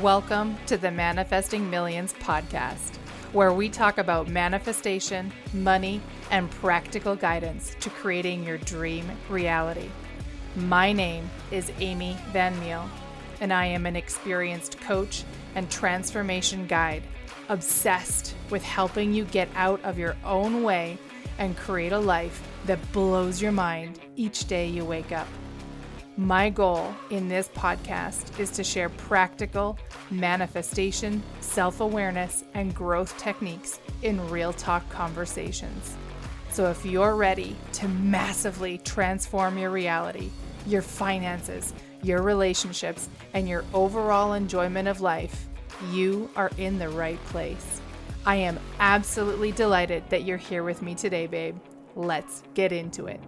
Welcome to the Manifesting Millions podcast, where we talk about manifestation, money, and practical guidance to creating your dream reality. My name is Amy Van Meel, and I am an experienced coach and transformation guide, obsessed with helping you get out of your own way and create a life that blows your mind each day you wake up. My goal in this podcast is to share practical manifestation, self-awareness, and growth techniques in real talk conversations. So if you're ready to massively transform your reality, your finances, your relationships, and your overall enjoyment of life, you are in the right place. I am absolutely delighted that you're here with me today, babe. Let's get into it.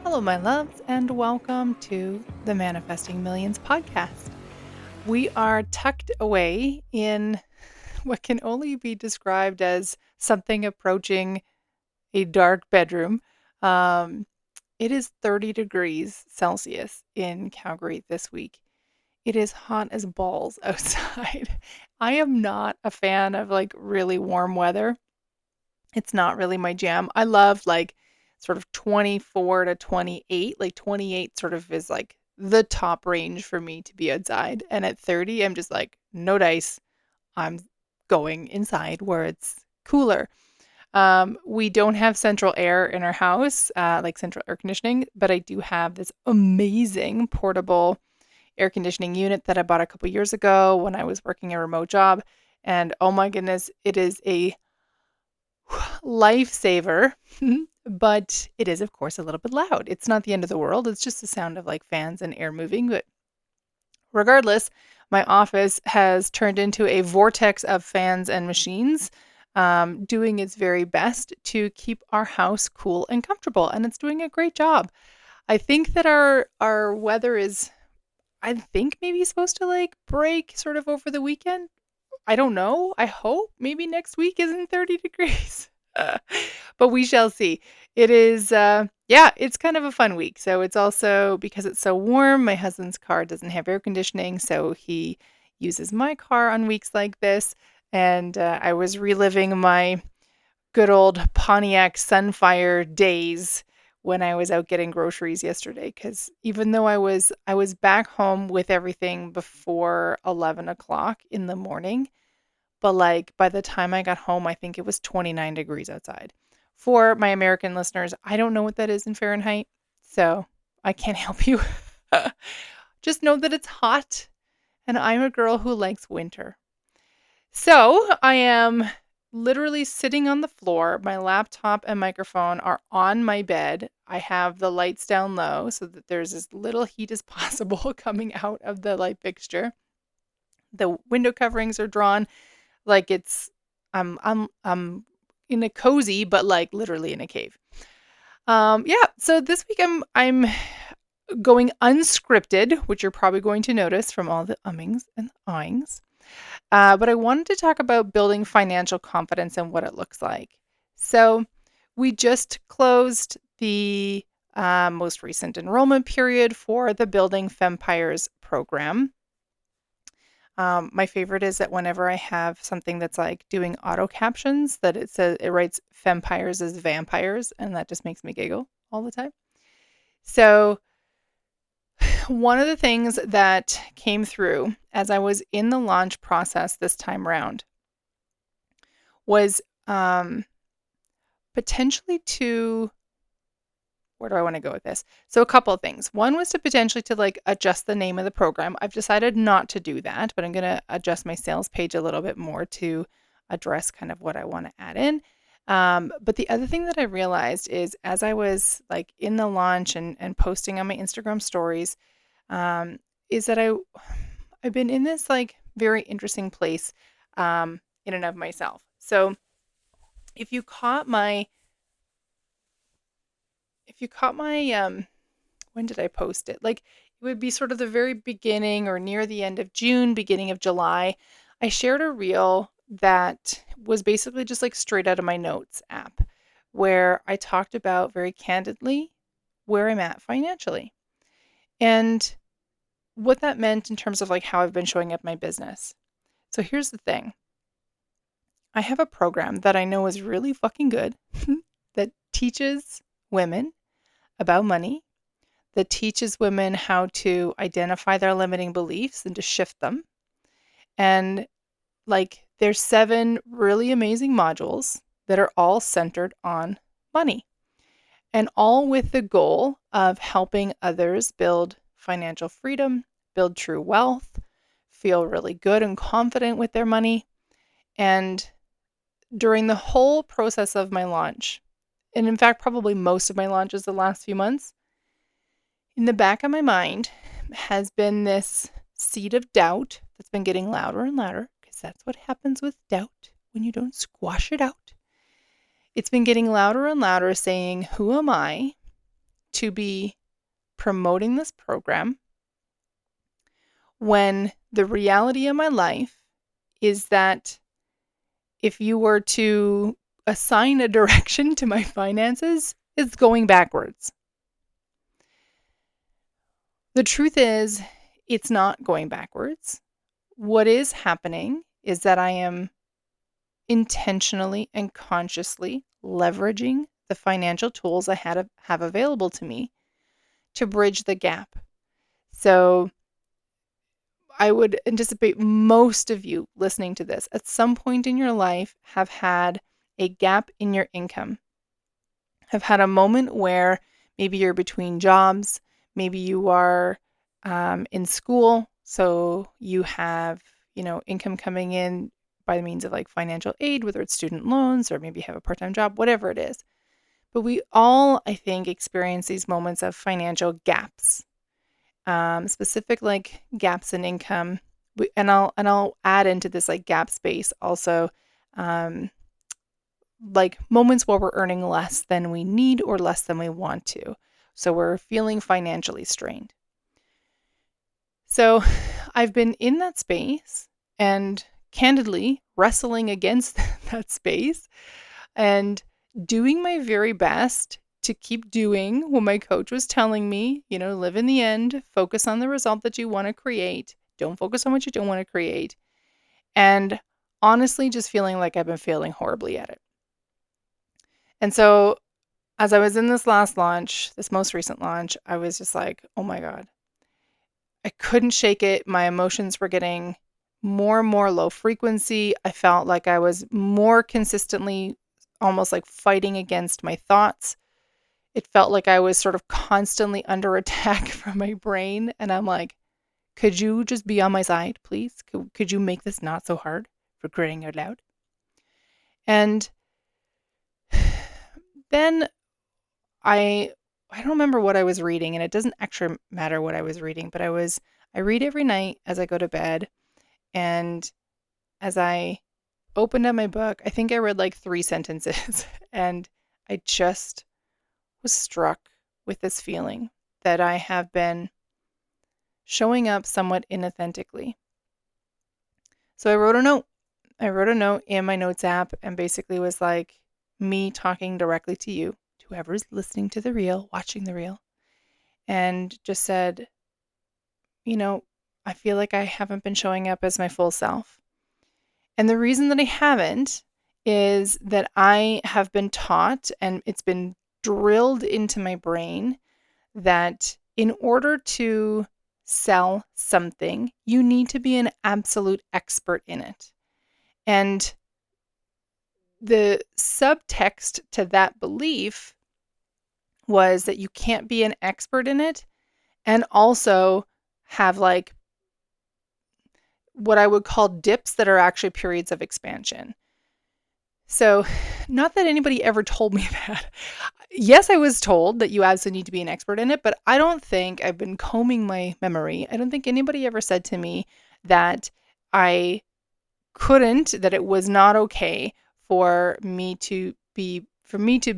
Hello, my loves, and welcome to the Manifesting Millions podcast. We are tucked away in what can only be described as something approaching a dark bedroom. It is 30 degrees Celsius in Calgary this week. It is hot as balls outside. I am not a fan of really warm weather. It's not really my jam. I love sort of 24 to 28. 28 sort of is the top range for me to be outside. And at 30, I'm just no dice. I'm going inside where it's cooler. We don't have central air in our house, central air conditioning, but I do have this amazing portable air conditioning unit that I bought a couple years ago when I was working a remote job. And oh my goodness, it is a lifesaver, but it is, of course, a little bit loud. It's not the end of the world. It's just the sound of fans and air moving. But regardless, my office has turned into a vortex of fans and machines, doing its very best to keep our house cool and comfortable. And it's doing a great job. I think that our weather is, I think maybe supposed to break sort of over the weekend. I don't know. I hope maybe next week isn't 30 degrees. But we shall see. It is, it's kind of a fun week. So it's also, because it's so warm, my husband's car doesn't have air conditioning, so he uses my car on weeks like this. And I was reliving my good old Pontiac Sunfire days when I was out getting groceries yesterday, because even though I was back home with everything before 11 o'clock in the morning, but by the time I got home, I think it was 29 degrees outside. For my American listeners, I don't know what that is in Fahrenheit, so I can't help you. Just know that it's hot, and I'm a girl who likes winter. So I am literally sitting on the floor. My laptop and microphone are on my bed. I have the lights down low so that there's as little heat as possible coming out of the light fixture. The window coverings are drawn I'm in a cozy, but literally in a cave. So this week I'm going unscripted, which you're probably going to notice from all the ummings and ahhings. But I wanted to talk about building financial confidence and what it looks like. So we just closed the most recent enrollment period for the Building Fempires program. My favorite is that whenever I have something that's doing auto captions, that it writes Fempires as vampires, and that just makes me giggle all the time. So one of the things that came through as I was in the launch process this time around was potentially to, where do I want to go with this? So a couple of things. One was to potentially to adjust the name of the program. I've decided not to do that, but I'm going to adjust my sales page a little bit more to address kind of what I want to add in. But the other thing that I realized is, as I was in the launch and posting on my Instagram stories, is that I've been in this very interesting place in and of myself. So if you caught my when did I post it? It would be sort of the very beginning or near the end of June, beginning of July. I shared a reel that was basically just straight out of my notes app, where I talked about very candidly where I'm at financially. And what that meant in terms of like how I've been showing up my business. So here's the thing. I have a program that I know is really fucking good that teaches women about money, that teaches women how to identify their limiting beliefs and to shift them. And like there's 7 really amazing modules that are all centered on money and all with the goal of helping others build financial freedom, build true wealth, feel really good and confident with their money. And during the whole process of my launch, and in fact, probably most of my launches the last few months, in the back of my mind has been this seed of doubt that's been getting louder and louder, because that's what happens with doubt when you don't squash it out. It's been getting louder and louder saying, who am I to be promoting this program when the reality of my life is that if you were to assign a direction to my finances, it's going backwards. The truth is, it's not going backwards. What is happening is that I am intentionally and consciously leveraging the financial tools I have available to me to bridge the gap. So I would anticipate most of you listening to this at some point in your life have had a gap in your income, have had a moment where maybe you're between jobs, maybe you are in school, so you have, income coming in by the means of like financial aid, whether it's student loans or maybe you have a part-time job, whatever it is. But we all, I think, experience these moments of financial gaps, specific like gaps in income. And I'll add into this like gap space also, like moments where we're earning less than we need or less than we want to. So we're feeling financially strained. So I've been in that space and candidly wrestling against that space and doing my very best to keep doing what my coach was telling me, live in the end, focus on the result that you want to create. Don't focus on what you don't want to create. And honestly, just feeling like I've been failing horribly at it. And so as I was in this last launch, this most recent launch, I was just like, oh my God, I couldn't shake it. My emotions were getting more and more low frequency. I felt like I was more consistently almost like fighting against my thoughts. It felt like I was sort of constantly under attack from my brain. And I'm like, could you just be on my side, please? Could you make this not so hard, for crying out loud? And then I don't remember what I was reading, and it doesn't actually matter what I was reading, but I read every night as I go to bed. And as I opened up my book, I think I read like 3 sentences and I just was struck with this feeling that I have been showing up somewhat inauthentically. So I wrote a note. I wrote a note in my notes app and basically was like me talking directly to you, to whoever's listening to the reel, watching the reel, and just said, I feel like I haven't been showing up as my full self. And the reason that I haven't is that I have been taught, and it's been drilled into my brain, that in order to sell something, you need to be an absolute expert in it. And the subtext to that belief was that you can't be an expert in it and also have like what I would call dips that are actually periods of expansion. So, not that anybody ever told me that. Yes, I was told that you absolutely need to be an expert in it, but I don't think, I've been combing my memory, I don't think anybody ever said to me that I couldn't, that it was not okay for me to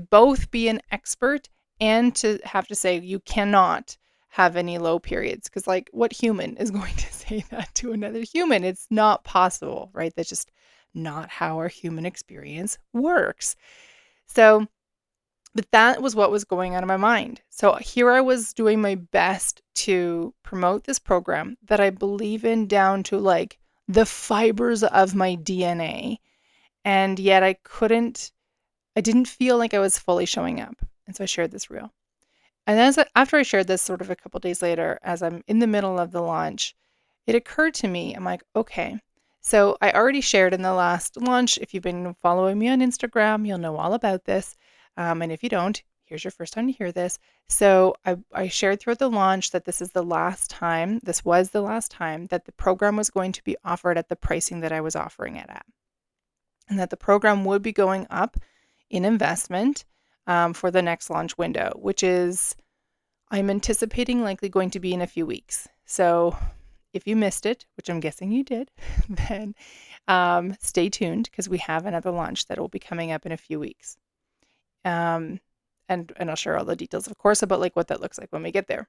both be an expert and to have to say you cannot have any low periods. Because like, what human is going to say that to another human? It's not possible, right? That's just not how our human experience works. So But that was what was going on in my mind. So here I was doing my best to promote this program that I believe in down to like the fibers of my DNA. And yet I didn't feel like I was fully showing up. And so I shared this reel. And after I shared this sort of a couple days later, as I'm in the middle of the launch, it occurred to me, I'm like, okay, so I already shared in the last launch. If you've been following me on Instagram, you'll know all about this. And if you don't, here's your first time to hear this. So I shared throughout the launch that this was the last time that the program was going to be offered at the pricing that I was offering it at. And that the program would be going up in investment for the next launch window, which is I'm anticipating likely going to be in a few weeks. So if you missed it, which I'm guessing you did, then stay tuned because we have another launch that will be coming up in a few weeks. And I'll share all the details, of course, about like what that looks like when we get there.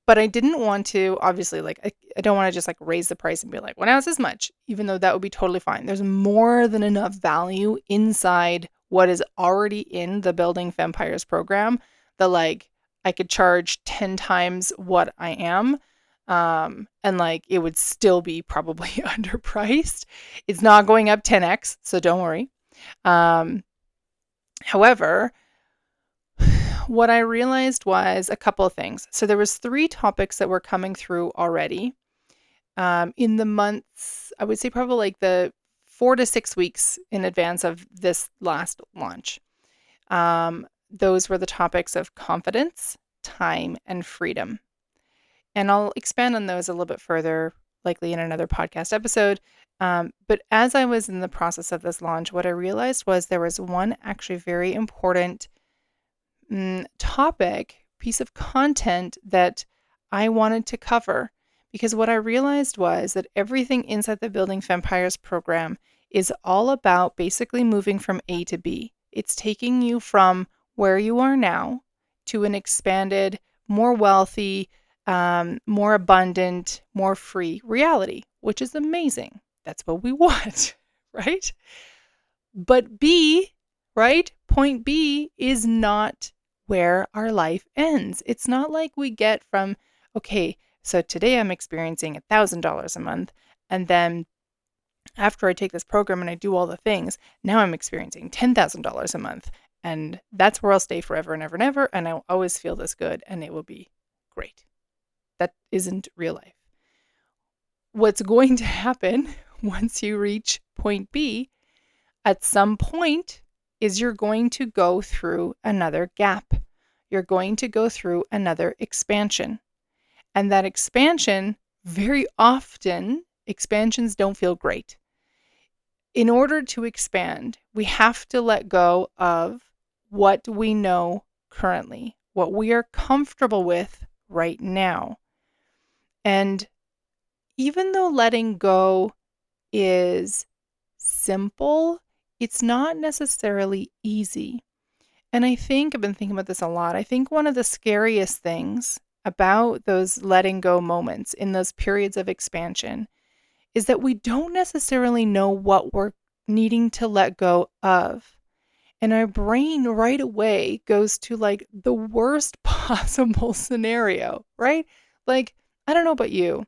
But I didn't want to, obviously, like I don't want to just like raise the price and be like, well, now it's this much, even though that would be totally fine. There's more than enough value inside what is already in the Building Fempires program that like I could charge 10 times what I am. And like it would still be probably underpriced. It's not going up 10x, so don't worry. However, what I realized was a couple of things. So there was 3 topics that were coming through already in the months, I would say probably like the 4 to 6 weeks in advance of this last launch. Those were the topics of confidence, time, and freedom. And I'll expand on those a little bit further, likely in another podcast episode. But as I was in the process of this launch, what I realized was there was one actually very important piece of content that I wanted to cover. Because what I realized was that everything inside the Building Fempires program is all about basically moving from A to B. It's taking you from where you are now to an expanded, more wealthy, more abundant, more free reality, which is amazing. That's what we want, right? But B, right? Point B is not where our life ends. It's not like we get from, okay, so today I'm experiencing $1,000 a month. And then after I take this program and I do all the things, now I'm experiencing $10,000 a month. And that's where I'll stay forever and ever and ever. And I'll always feel this good and it will be great. That isn't real life. What's going to happen once you reach point B at some point is you're going to go through another gap. You're going to go through another expansion. And that expansion, very often, expansions don't feel great. In order to expand, we have to let go of what we know currently, what we are comfortable with right now. And even though letting go is simple, it's not necessarily easy. And I think I've been thinking about this a lot. I think one of the scariest things about those letting go moments in those periods of expansion is that we don't necessarily know what we're needing to let go of. And our brain right away goes to like the worst possible scenario, right? Like, I don't know about you,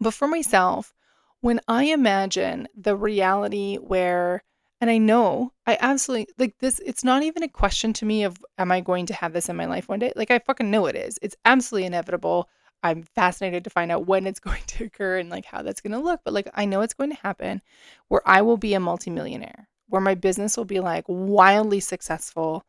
but for myself, when I imagine the reality where, and I know I absolutely like this, it's not even a question to me of, am I going to have this in my life one day? Like, I fucking know it is. It's absolutely inevitable. I'm fascinated to find out when it's going to occur and like how that's going to look. But like, I know it's going to happen where I will be a multimillionaire, where my business will be like wildly successful.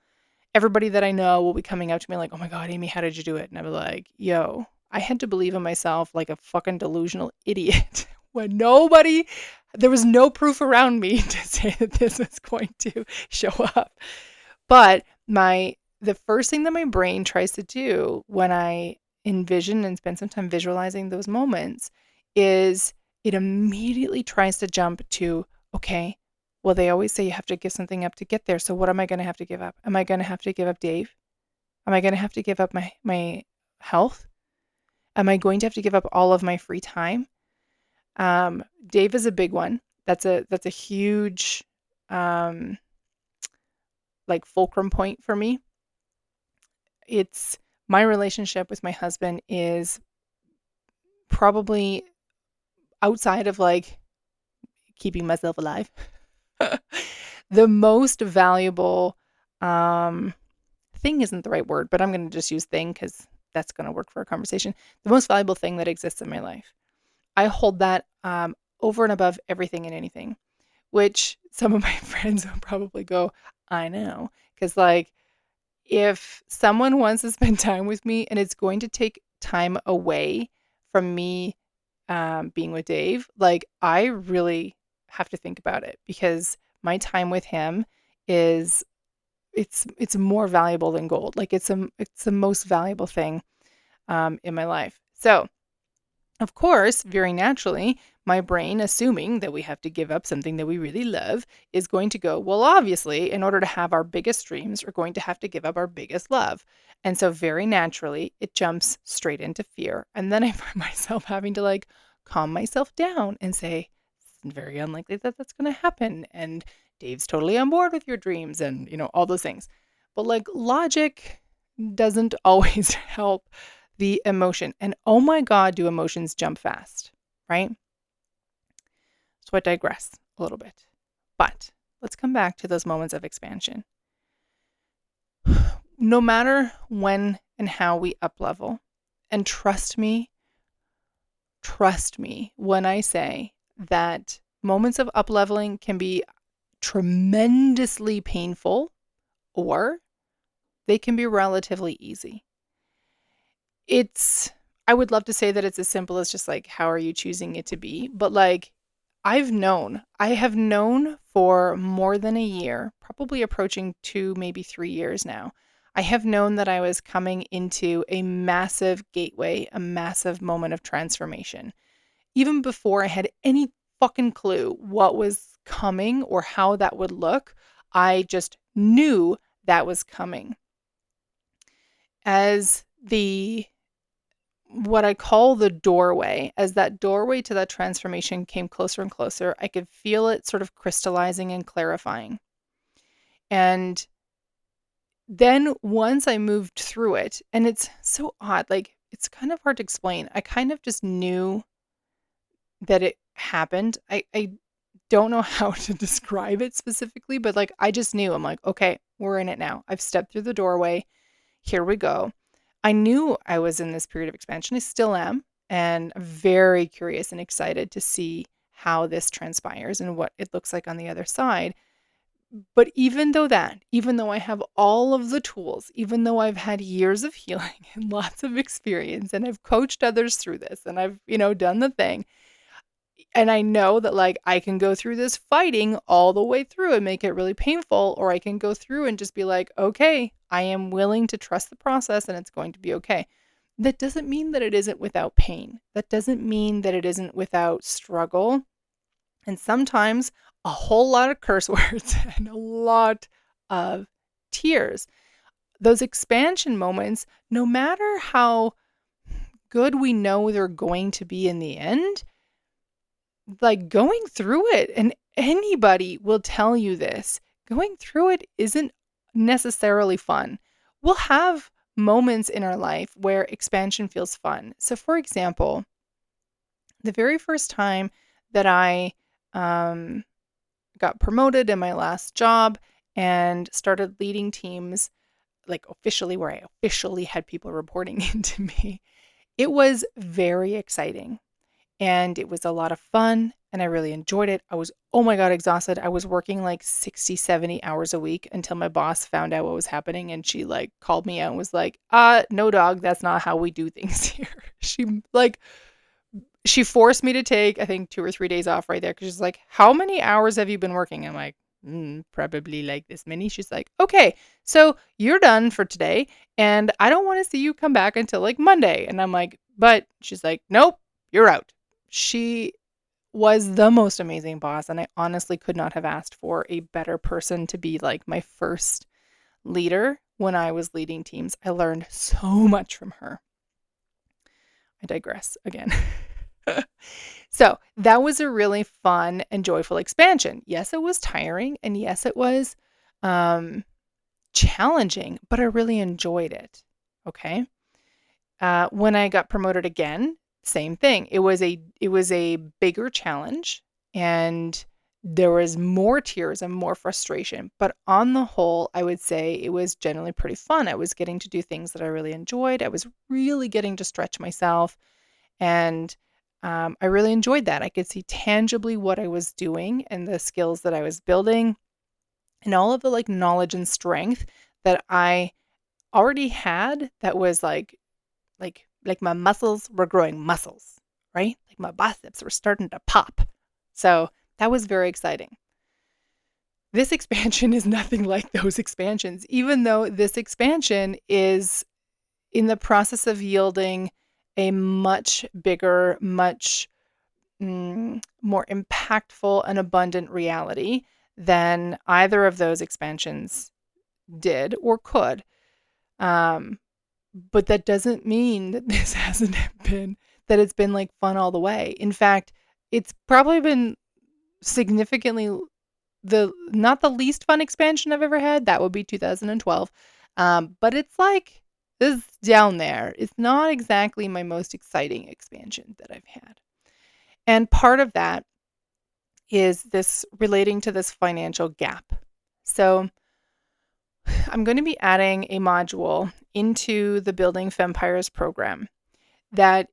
Everybody that I know will be coming up to me like, oh my God, Amy, how did you do it? And I'll be like, yo, I had to believe in myself like a fucking delusional idiot when there was no proof around me to say that this was going to show up. But the first thing that my brain tries to do when I envision and spend some time visualizing those moments is it immediately tries to jump to, okay, well, they always say you have to give something up to get there. So what am I going to have to give up? Am I going to have to give up Dave? Am I going to have to give up my health? Am I going to have to give up all of my free time? Dave is a big one. That's a huge like fulcrum point for me. It's my relationship with my husband is probably outside of like keeping myself alive, the most valuable thing isn't the right word, but I'm going to just use thing because that's going to work for a conversation. The most valuable thing that exists in my life. I hold that over and above everything and anything, which some of my friends will probably go, I know. Because, like, if someone wants to spend time with me and it's going to take time away from me being with Dave, like, I really have to think about it because my time with him is it's more valuable than gold. Like it's the most valuable thing in my life. So of course, very naturally, my brain, assuming that we have to give up something that we really love, is going to go, well, obviously, in order to have our biggest dreams, we're going to have to give up our biggest love. And so, very naturally, it jumps straight into fear. And then I find myself having to like calm myself down and say, it's very unlikely that that's going to happen. And Dave's totally on board with your dreams and, all those things. But like logic doesn't always help the emotion. And oh my God, do emotions jump fast, right? So I digress a little bit. But let's come back to those moments of expansion. No matter when and how we up level, and trust me when I say that moments of up leveling can be tremendously painful or they can be relatively easy. I would love to say that it's as simple as just like, how are you choosing it to be? But like, I have known for more than a year, probably approaching 2, maybe 3 years now. I have known that I was coming into a massive gateway, a massive moment of transformation. Even before I had any fucking clue what was coming or how that would look, I just knew that was coming. As what I call the doorway, as that doorway to that transformation came closer and closer, I could feel it sort of crystallizing and clarifying. And then once I moved through it, and it's so odd, like it's kind of hard to explain. I kind of just knew that it happened. I don't know how to describe it specifically, but like I just knew. I'm like, okay, we're in it now. I've stepped through the doorway. Here we go. I knew I was in this period of expansion. I still am. And I'm very curious and excited to see how this transpires and what it looks like on the other side. But even though I have all of the tools, even though I've had years of healing and lots of experience and I've coached others through this and I've, done the thing, and I know that like I can go through this fighting all the way through and make it really painful, or I can go through and just be like, okay, I am willing to trust the process and it's going to be okay. That doesn't mean that it isn't without pain. That doesn't mean that it isn't without struggle. And sometimes a whole lot of curse words and a lot of tears. Those expansion moments, no matter how good we know they're going to be in the end, like going through it, and anybody will tell you this, going through it isn't necessarily fun. We'll have moments in our life where expansion feels fun. So, for example, the very first time that I got promoted in my last job and started leading teams, like officially, where I officially had people reporting into me, it was very exciting. And it was a lot of fun and I really enjoyed it. I was, oh my God, exhausted. I was working like 60, 70 hours a week until my boss found out what was happening and she like called me out and was like, no dog, that's not how we do things here. She forced me to take, I think 2 or 3 days off right there because she's like, how many hours have you been working? I'm like, probably like this many. She's like, okay, so you're done for today and I don't want to see you come back until like Monday. And I'm like, but she's like, nope, you're out. She was the most amazing boss, and I honestly could not have asked for a better person to be like my first leader when I was leading teams. I learned so much from her. I digress again. So that was a really fun and joyful expansion. Yes, it was tiring, and yes, it was challenging, but I really enjoyed it. Okay. When I got promoted again, same thing. It was a bigger challenge, and there was more tears and more frustration. But on the whole, I would say it was generally pretty fun. I was getting to do things that I really enjoyed. I was really getting to stretch myself, and I really enjoyed that. I could see tangibly what I was doing and the skills that I was building, and all of the like knowledge and strength that I already had. That was like my muscles were growing muscles, right? Like my biceps were starting to pop. So that was very exciting. This expansion is nothing like those expansions, even though this expansion is in the process of yielding a much bigger, much more impactful and abundant reality than either of those expansions did or could. Um, But that doesn't mean that this hasn't been that it's been, like, fun all the way. In fact, it's probably been significantly the not the least fun expansion I've ever had. That would be 2012. But it's down there. It's not exactly my most exciting expansion that I've had. And part of that is this relating to this financial gap. So I'm going to be adding a module into the Building Fempires program that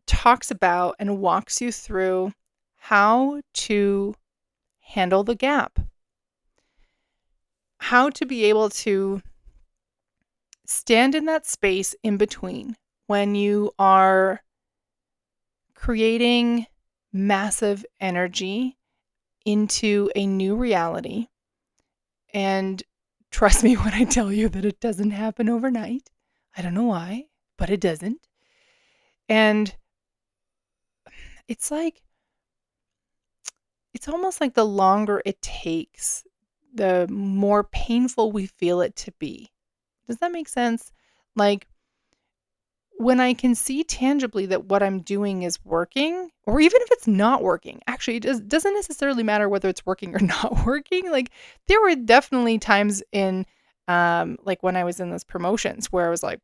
talks about and walks you through how to handle the gap, how to be able to stand in that space in between when you are creating massive energy into a new reality. And trust me when I tell you that it doesn't happen overnight. I don't know why, but it doesn't. And it's like, it's almost like the longer it takes, the more painful we feel it to be. Does that make sense? Like, when I can see tangibly that what I'm doing is working, or even if it's not working, actually, doesn't necessarily matter whether it's working or not working. Like, there were definitely times in, like when I was in those promotions where I was like,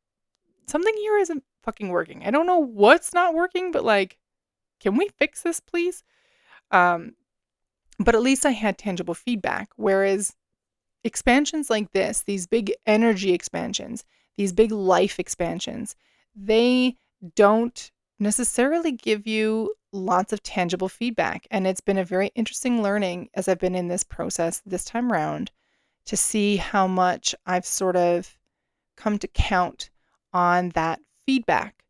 something here isn't fucking working. I don't know what's not working, but like, can we fix this, please? Um, but at least I had tangible feedback. Whereas expansions like this, these big energy expansions, these big life expansions, they don't necessarily give you lots of tangible feedback. And it's been a very interesting learning as I've been in this process this time around to see how much I've sort of come to count on that feedback.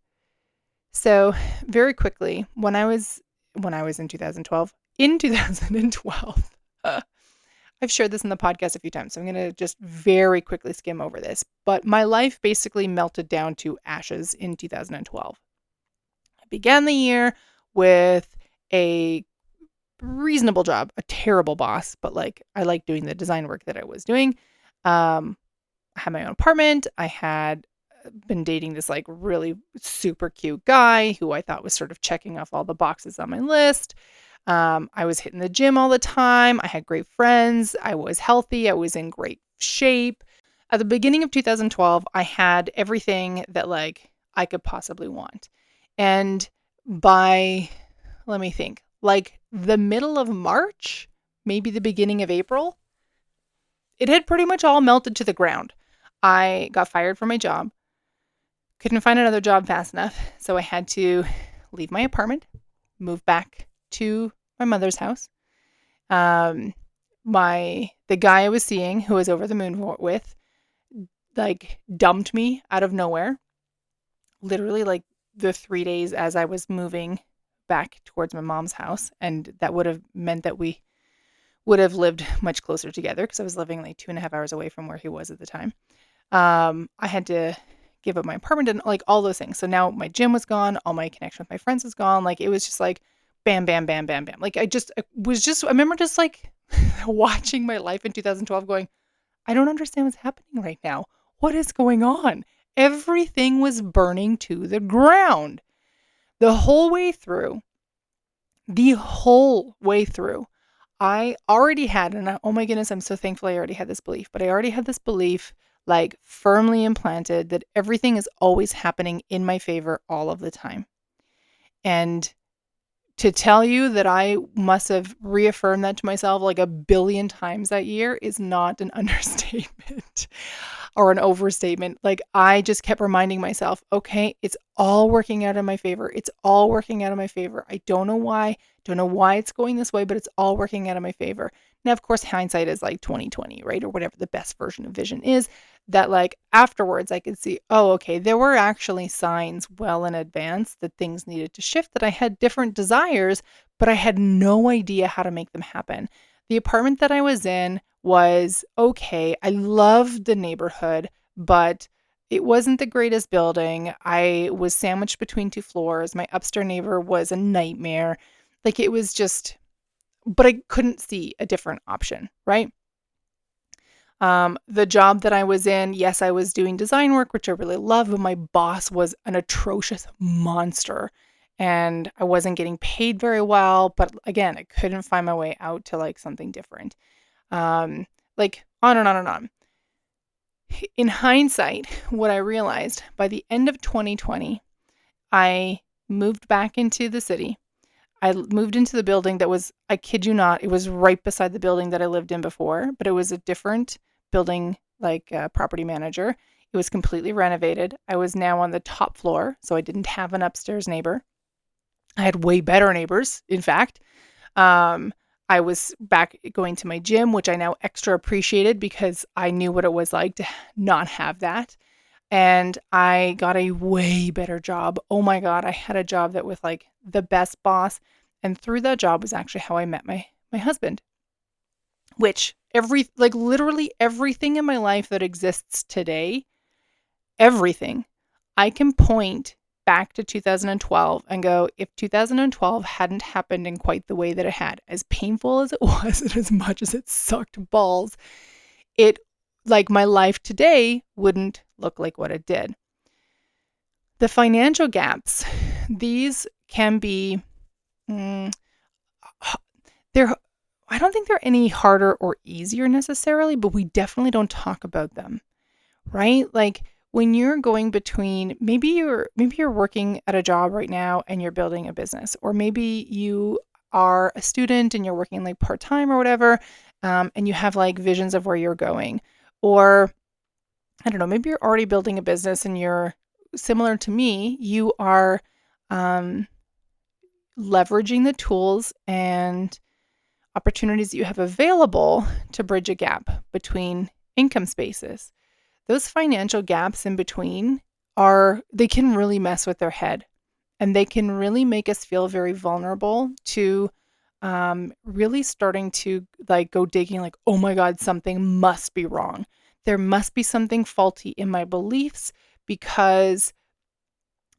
So very quickly, when I was in 2012, I've shared this in the podcast a few times, so I'm going to just very quickly skim over this. But my life basically melted down to ashes in 2012. I began the year with a reasonable job, a terrible boss, but like I liked doing the design work that I was doing. I had my own apartment. I had been dating this like really super cute guy who I thought was sort of checking off all the boxes on my list. I was hitting the gym all the time. I had great friends. I was healthy. I was in great shape. At the beginning of 2012, I had everything that like I could possibly want. And by, let me think, like the middle of March, maybe the beginning of April, it had pretty much all melted to the ground. I got fired from my job. Couldn't find another job fast enough, so I had to leave my apartment, move back to my mother's house. Um, the guy I was seeing, who I was over the moon with, like dumped me out of nowhere. Literally, like the 3 days as I was moving back towards my mom's house, and that would have meant that we would have lived much closer together because I was living like 2.5 hours away from where he was at the time. I had to give up my apartment and like all those things. So now my gym was gone, all my connection with my friends was gone. Like it was just like bam, bam, bam, bam, bam. Like I remember just like watching my life in 2012 going, I don't understand what's happening right now. What is going on? Everything was burning to the ground. The whole way through, I already had, and oh my goodness, I'm so thankful I already had this belief, but I already had this belief like firmly implanted that everything is always happening in my favor all of the time. And to tell you that I must have reaffirmed that to myself like a billion times that year is not an understatement or an overstatement. Like I just kept reminding myself, okay, it's all working out in my favor. It's all working out in my favor. I don't know why it's going this way, but it's all working out in my favor. Now, of course, hindsight is like 2020, right? Or whatever the best version of vision is, that like afterwards I could see, oh, okay, there were actually signs well in advance that things needed to shift, that I had different desires, but I had no idea how to make them happen. The apartment that I was in was okay. I loved the neighborhood, but it wasn't the greatest building. I was sandwiched between two floors. My upstairs neighbor was a nightmare. Like it was just, but I couldn't see a different option, right? The job that I was in, yes, I was doing design work, which I really love, but my boss was an atrocious monster and I wasn't getting paid very well. But again, I couldn't find my way out to like something different. Like on and on and on. In hindsight, what I realized by the end of 2020, I moved back into the city. I moved into the building that was, I kid you not, it was right beside the building that I lived in before, but it was a different building, like property manager. It was completely renovated. I was now on the top floor, so I didn't have an upstairs neighbor. I had way better neighbors, in fact. Um, I was back going to my gym, which I now extra appreciated because I knew what it was like to not have that. And I got a way better job. Oh my God, I had a job that was like the best boss. And through that job was actually how I met my husband, which like literally everything in my life that exists today, everything, I can point back to 2012 and go, if 2012 hadn't happened in quite the way that it had, as painful as it was and as much as it sucked balls, it like my life today wouldn't look like what it did. The financial gaps, these can be, they're, I don't think they're any harder or easier necessarily, but we definitely don't talk about them, right? Like when you're going between, maybe you're working at a job right now and you're building a business, or maybe you are a student and you're working like part-time or whatever, and you have like visions of where you're going. Or I don't know, maybe you're already building a business and you're similar to me, you are um, leveraging the tools and opportunities that you have available to bridge a gap between income spaces. Those financial gaps in between they can really mess with their head and they can really make us feel very vulnerable to really starting to like go digging like, oh my God, something must be wrong. There must be something faulty in my beliefs because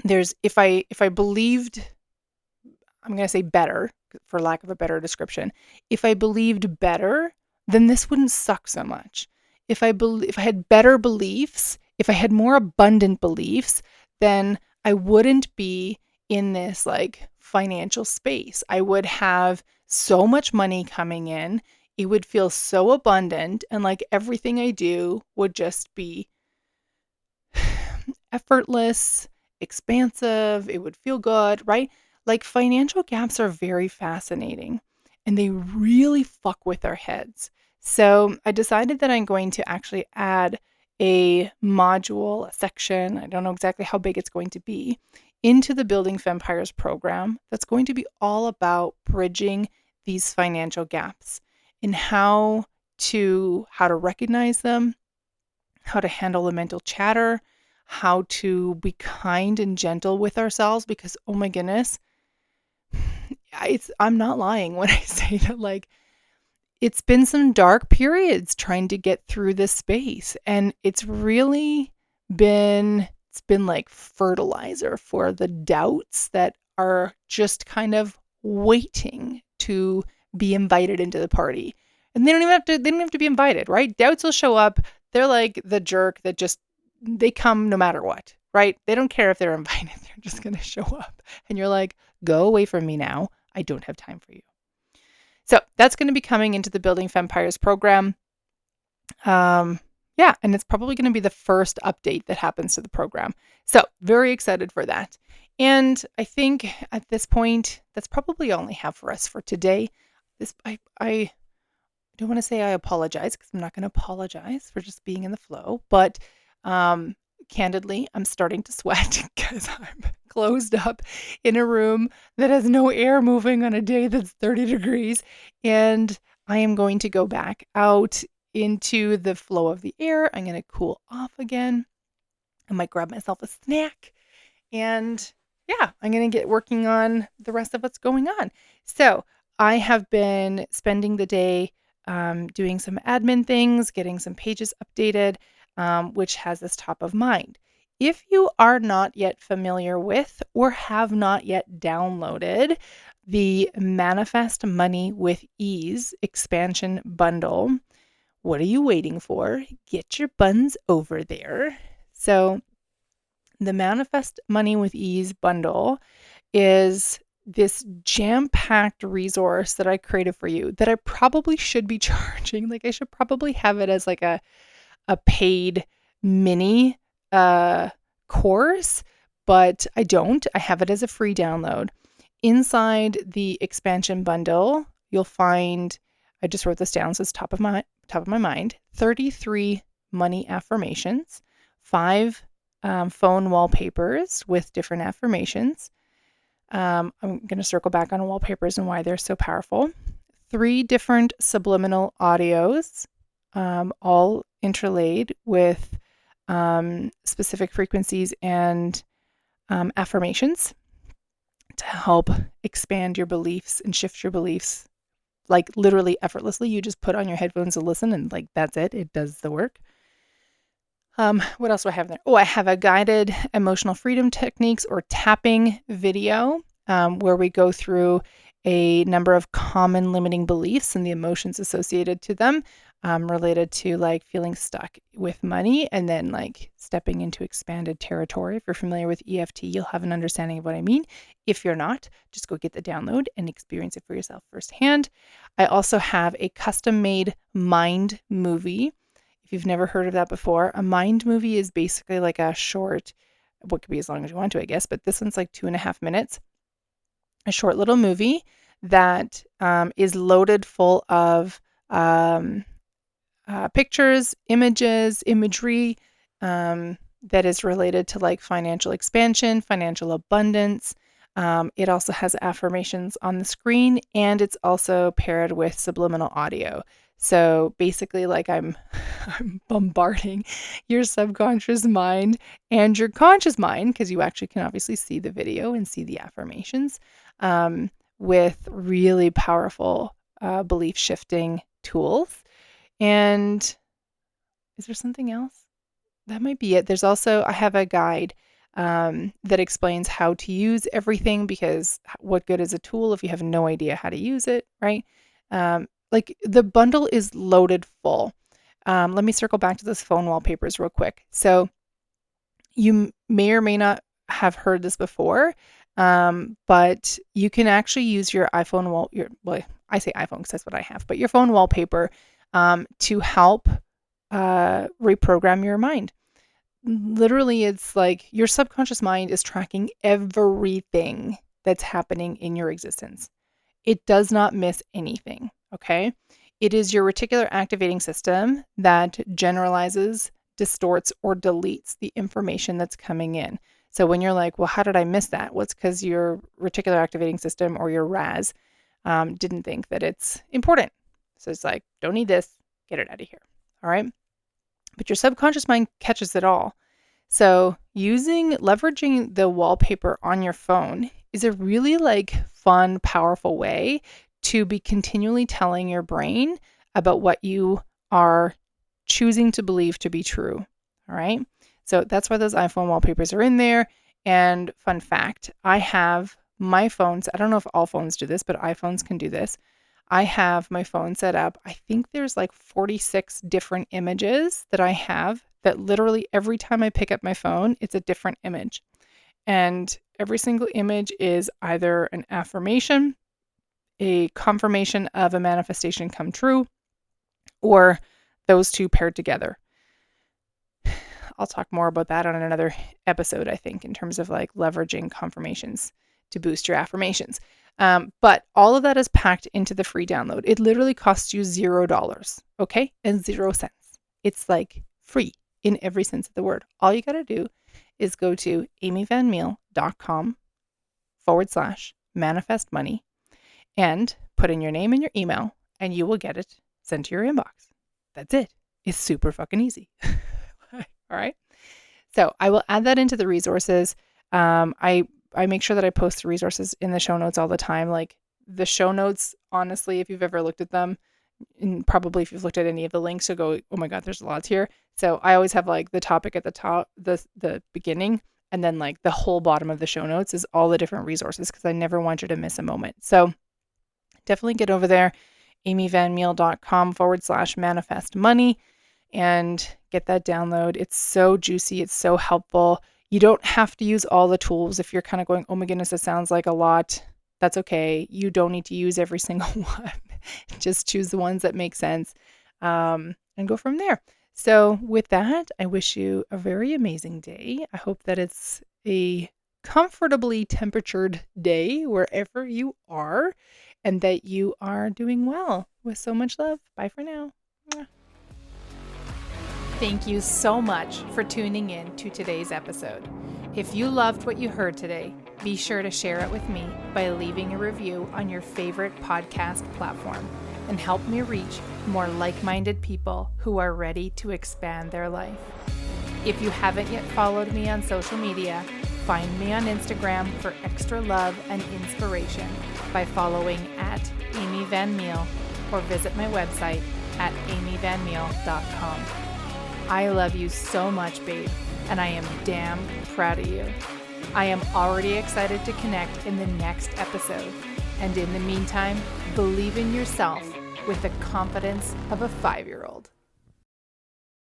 if I believed, I'm going to say better for lack of a better description. If I believed better, then this wouldn't suck so much. If I had better beliefs, if I had more abundant beliefs, then I wouldn't be in this like financial space. I would have so much money coming in. It would feel so abundant and like everything I do would just be effortless, expansive, it would feel good, right? Like financial gaps are very fascinating and they really fuck with our heads. So I decided that I'm going to actually add a module, a section, I don't know exactly how big it's going to be, into the Building Fempires program that's going to be all about bridging these financial gaps and how to recognize them, how to handle the mental chatter, how to be kind and gentle with ourselves because oh my goodness, I'm not lying when I say that like it's been some dark periods trying to get through this space and it's been like fertilizer for the doubts that are just kind of waiting to be invited into the party. And they don't have to be invited, right? Doubts will show up. They're like the jerk that just they come no matter what, right? They don't care if they're invited. They're just going to show up. And you're like, "Go away from me now. I don't have time for you." So that's going to be coming into the Building Fempires program. Yeah, and it's probably going to be the first update that happens to the program. So very excited for that. And I think at this point, that's probably all I have for us for today. I don't want to say I apologize because I'm not going to apologize for just being in the flow, but um, candidly, I'm starting to sweat because I'm closed up in a room that has no air moving on a day that's 30 degrees. And I am going to go back out into the flow of the air. I'm going to cool off again. I might grab myself a snack. And yeah, I'm going to get working on the rest of what's going on. So I have been spending the day doing some admin things, getting some pages updated, which has this top of mind. If you are not yet familiar with or have not yet downloaded the Manifest Money with Ease expansion bundle, what are you waiting for? Get your buns over there. So the Manifest Money with Ease bundle is this jam-packed resource that I created for you that I probably should be charging. Like I should probably have it as like a paid mini course, but I don't. I have it as a free download. Inside the expansion bundle, you'll find, I just wrote this down so it's top of my mind, 33 money affirmations, 5 phone wallpapers with different affirmations. I'm going to circle back on wallpapers and why they're so powerful. 3 different subliminal audios, all interlaid with specific frequencies and affirmations to help expand your beliefs and shift your beliefs, like literally effortlessly. You just put on your headphones and listen, and like that's it. It does the work. What else do I have there? Oh, I have a guided emotional freedom techniques or tapping video where we go through a number of common limiting beliefs and the emotions associated to them related to like feeling stuck with money and then like stepping into expanded territory. If you're familiar with EFT, you'll have an understanding of what I mean. If you're not, just go get the download and experience it for yourself firsthand. I also have a custom-made mind movie. If you've never heard of that before, a mind movie is basically like a short, what could be as long as you want to, I guess, but this one's like 2.5 minutes, a short little movie that is loaded full of pictures, images, imagery that is related to like financial expansion, financial abundance. It also has affirmations on the screen, and it's also paired with subliminal audio. So basically, like I'm bombarding your subconscious mind and your conscious mind, because you actually can obviously see the video and see the affirmations, with really powerful belief shifting tools. And is there something else? That might be it. There's also, I have a guide that explains how to use everything, because what good is a tool if you have no idea how to use it, right? Like the bundle is loaded full. Let me circle back to those phone wallpapers real quick. So you may or may not have heard this before, but you can actually use your iPhone well, I say iPhone because that's what I have, but your phone wallpaper to help reprogram your mind. Literally, it's like your subconscious mind is tracking everything that's happening in your existence. It does not miss anything, okay? It is your reticular activating system that generalizes, distorts, or deletes the information that's coming in. So when you're like, well, how did I miss that? Well, it's because your reticular activating system, or your RAS, didn't think that it's important. So it's like, don't need this, get it out of here, all right? But your subconscious mind catches it all. So leveraging the wallpaper on your phone is a really like fun, powerful way to be continually telling your brain about what you are choosing to believe to be true. All right. So that's why those iPhone wallpapers are in there. And fun fact, I have my phones. I don't know if all phones do this, but iPhones can do this. I have my phone set up. I think there's like 46 different images that I have that literally every time I pick up my phone, it's a different image. And every single image is either an affirmation, a confirmation of a manifestation come true, or those two paired together. I'll talk more about that on another episode, I think, in terms of like leveraging confirmations to boost your affirmations. But all of that is packed into the free download. It literally costs you $0, okay? And 0 cents. It's like free in every sense of the word. All you got to do is go to amyvanmeal.com/manifest money and put in your name and your email, and you will get it sent to your inbox. That's it. It's super fucking easy. All right. So I will add that into the resources. I make sure that I post the resources in the show notes all the time. Like the show notes, honestly, if you've ever looked at them, and probably if you've looked at any of the links, you'll go, oh my God, there's lots here. So I always have like the topic at the top, the beginning, and then like the whole bottom of the show notes is all the different resources because I never want you to miss a moment. So definitely get over there, amyvanmeal.com/manifest money. And get that download. It's so juicy. It's so helpful. You don't have to use all the tools. If you're kind of going, oh my goodness, it sounds like a lot, that's okay. You don't need to use every single one. Just choose the ones that make sense and go from there. So with that, I wish you a very amazing day. I hope that it's a comfortably temperatured day wherever you are and that you are doing well. With so much love. Bye for now. Thank you so much for tuning in to today's episode. If you loved what you heard today, be sure to share it with me by leaving a review on your favorite podcast platform and help me reach more like-minded people who are ready to expand their life. If you haven't yet followed me on social media, find me on Instagram for extra love and inspiration by following @AmyVanMeal or visit my website at amyvanmeal.com. I love you so much, babe, and I am damn proud of you. I am already excited to connect in the next episode. And in the meantime, believe in yourself with the confidence of a 5-year-old.